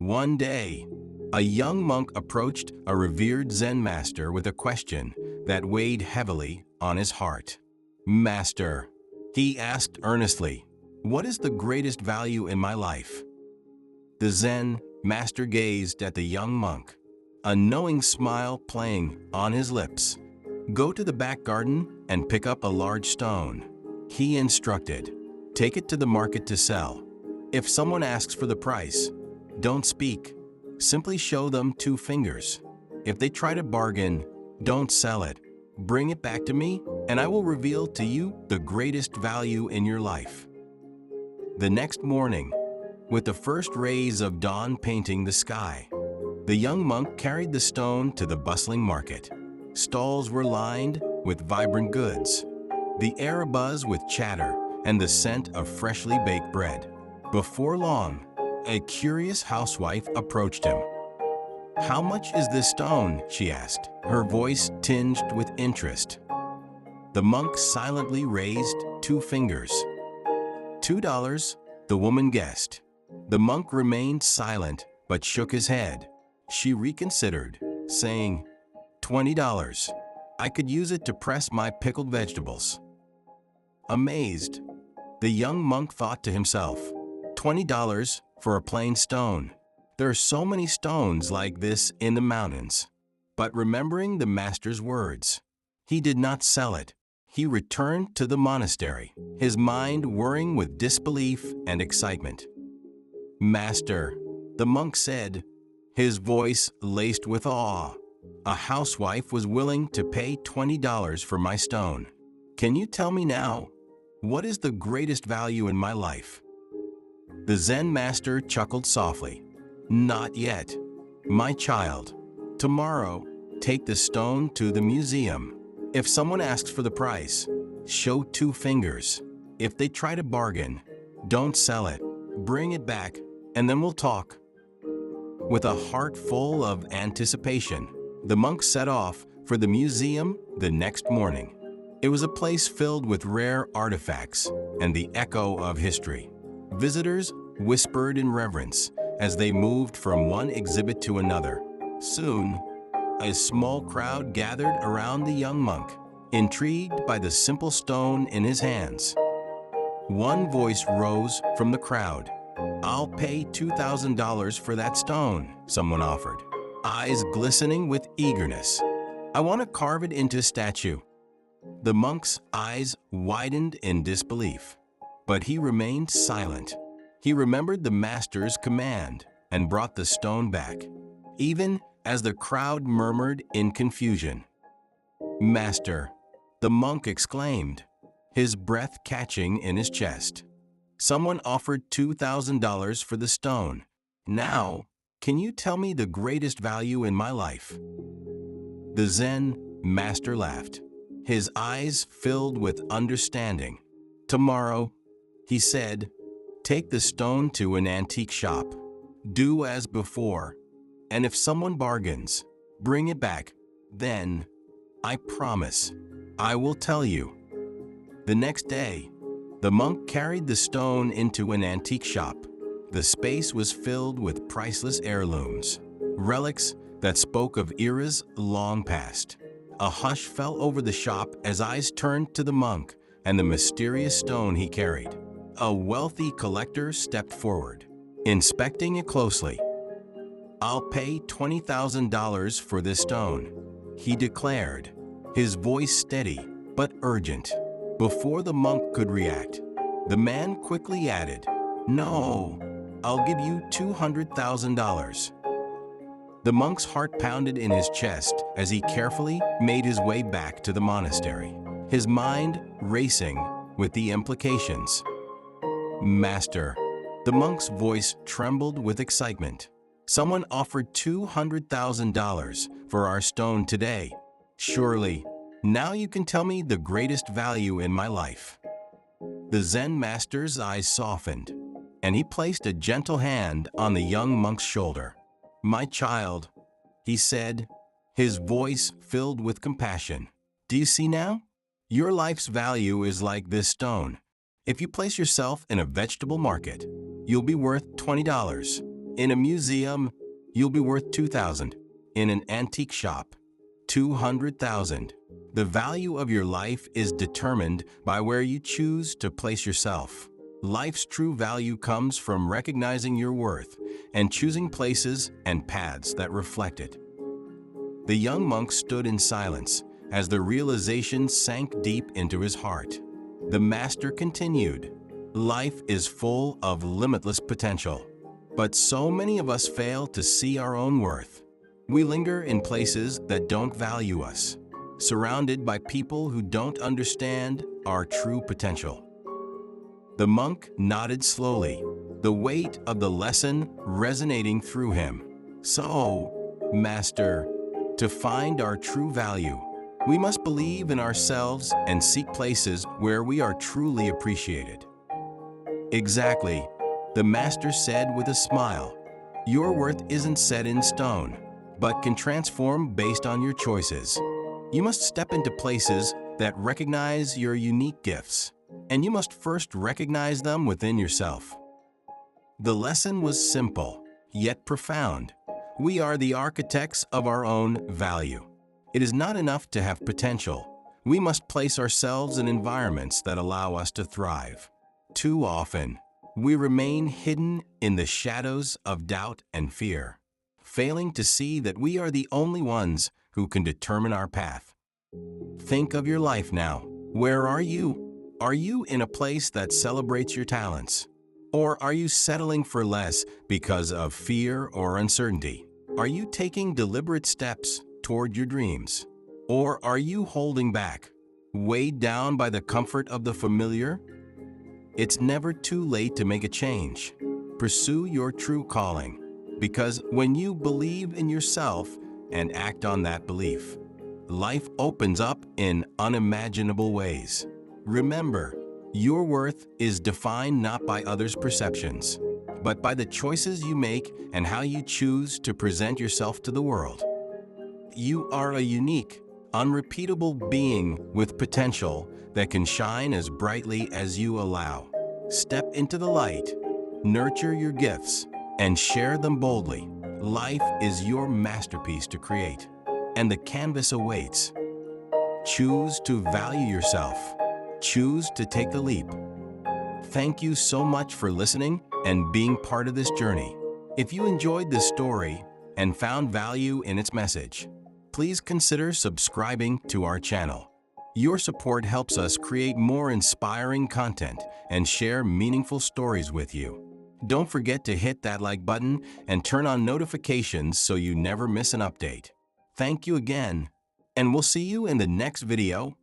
One day, a young monk approached a revered Zen master with a question that weighed heavily on his heart. "Master," he asked earnestly, "what is the greatest value in my life?" The Zen master gazed at the young monk, a knowing smile playing on his lips. "Go to the back garden and pick up a large stone," he instructed. "Take it to the market to sell. If someone asks for the price, don't speak. Simply show them 2 fingers. If they try to bargain, don't sell it. Bring it back to me, and I will reveal to you the greatest value in your life." The next morning, with the first rays of dawn painting the sky, the young monk carried the stone to the bustling market. Stalls were lined with vibrant goods, the air abuzz with chatter and the scent of freshly baked bread. Before long, a curious housewife approached him. "How much is this stone?" she asked, her voice tinged with interest. The monk silently raised 2 fingers. $2, the woman guessed. The monk remained silent but shook his head. She reconsidered, saying, $20. I could use it to press my pickled vegetables." Amazed, the young monk thought to himself, $20 for a plain stone. There are so many stones like this in the mountains. But remembering the master's words, he did not sell it. He returned to the monastery, his mind whirring with disbelief and excitement. "Master," the monk said, his voice laced with awe, "a housewife was willing to pay $20 for my stone. Can you tell me now, what is the greatest value in my life?" The Zen master chuckled softly. "Not yet, my child. Tomorrow, take the stone to the museum. If someone asks for the price, show 2 fingers. If they try to bargain, don't sell it. Bring it back, and then we'll talk." With a heart full of anticipation, the monk set off for the museum the next morning. It was a place filled with rare artifacts and the echo of history. Visitors whispered in reverence as they moved from one exhibit to another. Soon, a small crowd gathered around the young monk, intrigued by the simple stone in his hands. One voice rose from the crowd. "I'll pay $2,000 for that stone," someone offered, eyes glistening with eagerness. "I want to carve it into a statue." The monk's eyes widened in disbelief, but he remained silent. He remembered the master's command and brought the stone back, even as the crowd murmured in confusion. "Master," the monk exclaimed, his breath catching in his chest. "Someone offered $2,000 for the stone. Now, can you tell me the greatest value in my life?" The Zen master laughed, his eyes filled with understanding. "Tomorrow," he said, "take the stone to an antique shop. Do as before, and if someone bargains, bring it back. Then, I promise, I will tell you." The next day, the monk carried the stone into an antique shop. The space was filled with priceless heirlooms, relics that spoke of eras long past. A hush fell over the shop as eyes turned to the monk and the mysterious stone he carried. A wealthy collector stepped forward, inspecting it closely. "I'll pay $20,000 for this stone," he declared, his voice steady but urgent. Before the monk could react, the man quickly added, "No, I'll give you $200,000. The monk's heart pounded in his chest as he carefully made his way back to the monastery, his mind racing with the implications. "Master," the monk's voice trembled with excitement, "someone offered $200,000 for our stone today. Surely, now you can tell me the greatest value in my life." The Zen master's eyes softened, and he placed a gentle hand on the young monk's shoulder. "My child," he said, his voice filled with compassion, "do you see now? Your life's value is like this stone. If you place yourself in a vegetable market, you'll be worth $20. In a museum, you'll be worth 2,000. In an antique shop, 200,000. The value of your life is determined by where you choose to place yourself. Life's true value comes from recognizing your worth and choosing places and paths that reflect it. The young monk stood in silence as the realization sank deep into his heart. The master continued, "Life is full of limitless potential, but so many of us fail to see our own worth. We linger in places that don't value us, surrounded by people who don't understand our true potential." The monk nodded slowly, the weight of the lesson resonating through him. "So, Master, to find our true value, we must believe in ourselves and seek places where we are truly appreciated." "Exactly," the master said with a smile. "Your worth isn't set in stone, but can transform based on your choices. You must step into places that recognize your unique gifts, and you must first recognize them within yourself." The lesson was simple, yet profound. We are the architects of our own value. It is not enough to have potential. We must place ourselves in environments that allow us to thrive. Too often, we remain hidden in the shadows of doubt and fear, failing to see that we are the only ones who can determine our path. Think of your life now. Where are you? Are you in a place that celebrates your talents? Or are you settling for less because of fear or uncertainty? Are you taking deliberate steps toward your dreams? Or are you holding back, weighed down by the comfort of the familiar? It's never too late to make a change. Pursue your true calling, because when you believe in yourself and act on that belief, life opens up in unimaginable ways. Remember, your worth is defined not by others' perceptions, but by the choices you make and how you choose to present yourself to the world. You are a unique, unrepeatable being with potential that can shine as brightly as you allow. Step into the light, nurture your gifts, and share them boldly. Life is your masterpiece to create, and the canvas awaits. Choose to value yourself. Choose to take the leap. Thank you so much for listening and being part of this journey. If you enjoyed this story and found value in its message, please consider subscribing to our channel. Your support helps us create more inspiring content and share meaningful stories with you. Don't forget to hit that like button and turn on notifications so you never miss an update. Thank you again, and we'll see you in the next video.